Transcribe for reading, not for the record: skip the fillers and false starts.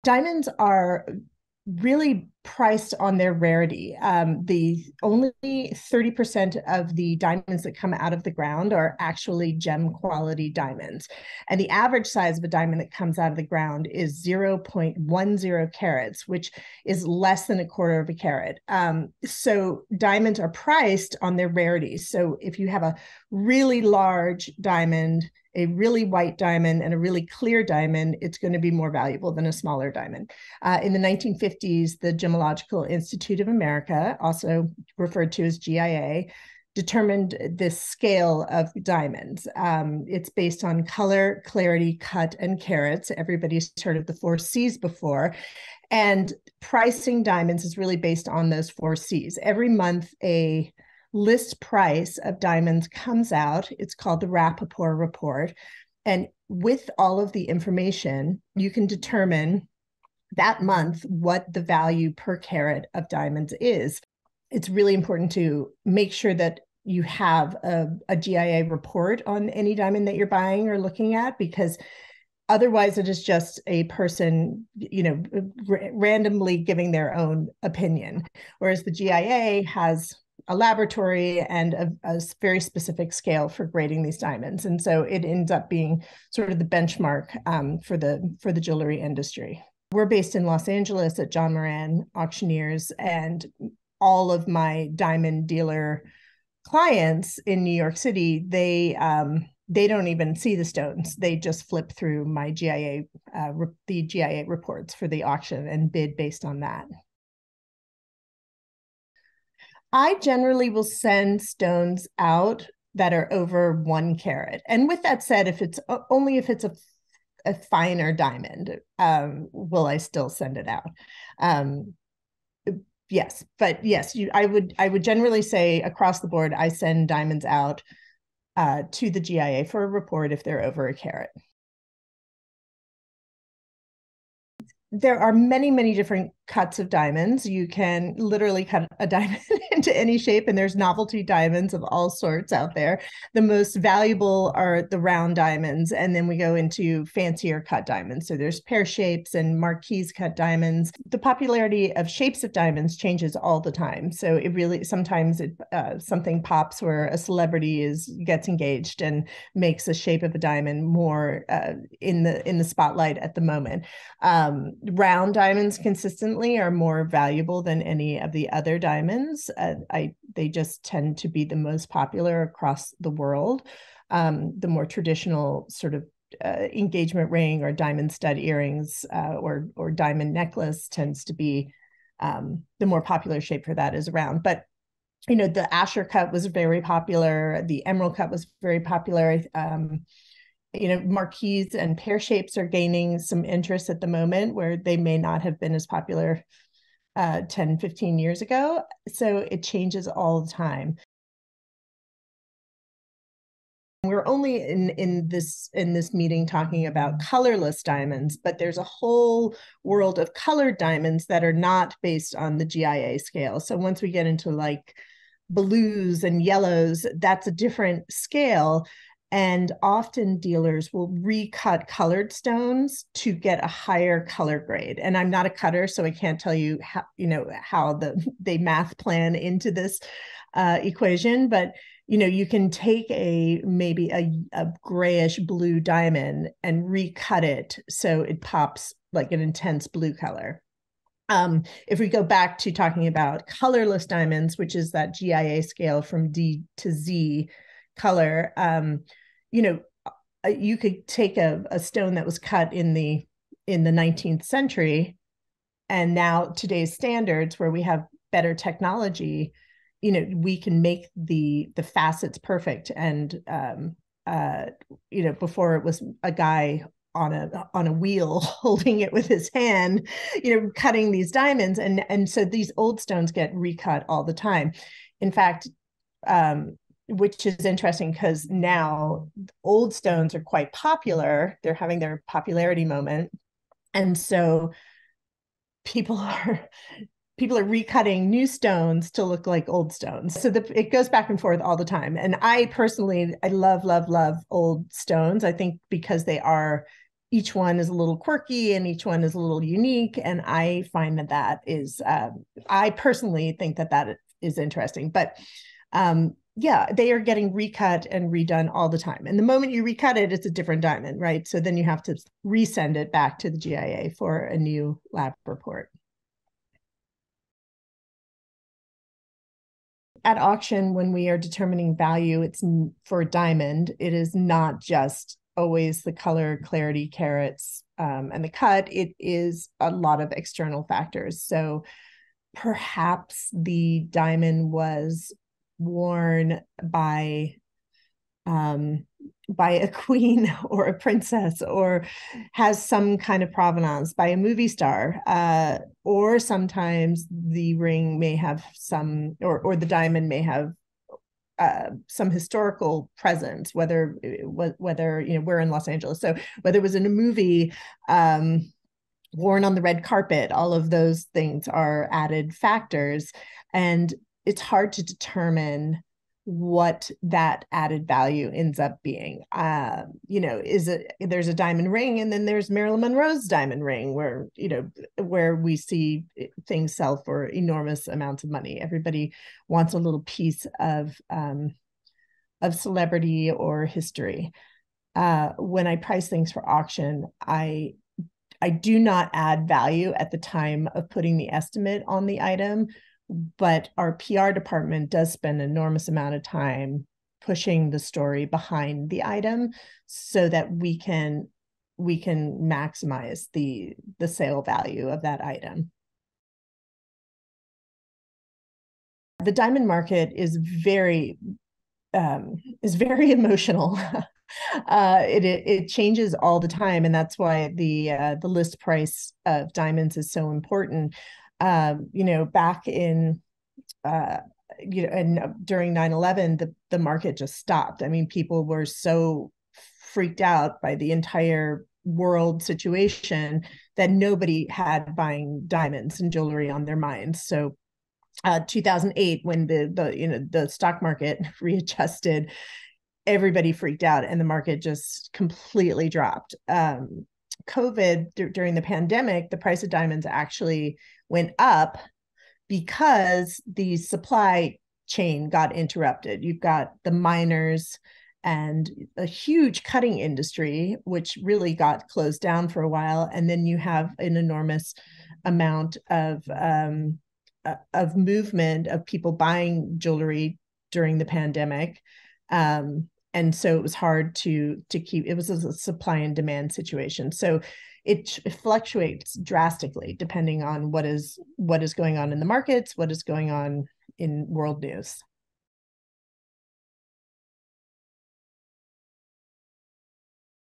Diamonds are really priced on their rarity. The only 30% of the diamonds that come out of the ground are actually gem quality diamonds. And the average size of a diamond that comes out of the ground is 0.10 carats, which is less than a quarter of a carat. So diamonds are priced on their rarity. So if you have a really large diamond, a really white diamond, and a really clear diamond, it's going to be more valuable than a smaller diamond. In the 1950s, the Gemological Institute of America, also referred to as GIA, determined this scale of diamonds. It's based on color, clarity, cut, and carats. Everybody's heard of the 4 C's before. And pricing diamonds is really based on those 4 C's. Every month, a list price of diamonds comes out. It's called the Rappaport Report. And with all of the information, you can determine that month what the value per carat of diamonds is. It's really important to make sure that you have a GIA report on any diamond that you're buying or looking at, because otherwise it is just a person, randomly giving their own opinion. Whereas the GIA has a laboratory and a very specific scale for grading these diamonds. And so it ends up being sort of the benchmark for the jewelry industry. We're based in Los Angeles at John Moran Auctioneers, and all of my diamond dealer clients in New York City, they don't even see the stones. They just flip through my the GIA reports for the auction and bid based on that. I generally will send stones out that are over 1 carat. And with that said, if it's a finer diamond, will I still send it out? Yes, but yes, I would generally say across the board, I send diamonds out to the GIA for a report if they're over 1 carat. There are many, many different cuts of diamonds. You can literally cut a diamond into any shape, and there's novelty diamonds of all sorts out there. The most valuable are the round diamonds, and then we go into fancier cut diamonds. So there's pear shapes and marquise cut diamonds. The popularity of shapes of diamonds changes all the time. So it really, sometimes something pops where a celebrity gets engaged and makes a shape of a diamond more in the spotlight at the moment. Round diamonds consistently are more valuable than any of the other diamonds. They just tend to be the most popular across the world. The more traditional sort of engagement ring or diamond stud earrings or diamond necklace tends to be the more popular shape for that is round. But the Asher cut was very popular. The emerald cut was very popular. Marquise and pear shapes are gaining some interest at the moment where they may not have been as popular 10, 15 years ago. So it changes all the time. We're only in this meeting talking about colorless diamonds, but there's a whole world of colored diamonds that are not based on the GIA scale. So once we get into like blues and yellows, that's a different scale. And often dealers will recut colored stones to get a higher color grade. And I'm not a cutter, so I can't tell you how they math plan into this equation. But you can take maybe a grayish blue diamond and recut it so it pops like an intense blue color. If we go back to talking about colorless diamonds, which is that GIA scale from D to Z color, you could take a stone that was cut in the 19th century, and now today's standards where we have better technology, we can make the facets perfect. And before it was a guy on a wheel holding it with his hand, cutting these diamonds, and so these old stones get recut all the time. In fact, which is interesting because now old stones are quite popular. They're having their popularity moment. And so people are recutting new stones to look like old stones. So it goes back and forth all the time. And I personally love, love, love old stones. I think because they are each one is a little quirky and each one is a little unique. And I find that is, I personally think that is interesting. But yeah, they are getting recut and redone all the time. And the moment you recut it, it's a different diamond, right? So then you have to resend it back to the GIA for a new lab report. At auction, when we are determining value, it's for a diamond, it is not just always the color, clarity, carats, and the cut. It is a lot of external factors. So perhaps the diamond was worn by a queen or a princess, or has some kind of provenance by a movie star, or sometimes the ring may have some, or the diamond may have some historical presence, whether we're in Los Angeles, so whether it was in a movie, worn on the red carpet, all of those things are added factors, and it's hard to determine what that added value ends up being. There's a diamond ring, and then there's Marilyn Monroe's diamond ring, where we see things sell for enormous amounts of money. Everybody wants a little piece of celebrity or history. When I price things for auction, I do not add value at the time of putting the estimate on the item, but our PR department does spend an enormous amount of time pushing the story behind the item so that we can maximize the sale value of that item. The diamond market is very emotional. It changes all the time, and that's why the list price of diamonds is so important. Back in and during 9/11, the market just stopped. I mean, people were so freaked out by the entire world situation that nobody had buying diamonds and jewelry on their minds. So 2008, when the stock market readjusted, everybody freaked out and the market just completely dropped. COVID, during the pandemic, the price of diamonds actually went up because the supply chain got interrupted. You've got the miners and a huge cutting industry, which really got closed down for a while. And then you have an enormous amount of movement of people buying jewelry during the pandemic. And so it was hard to keep, it was a supply and demand situation. So it fluctuates drastically depending on what is going on in the markets, what is going on in world news.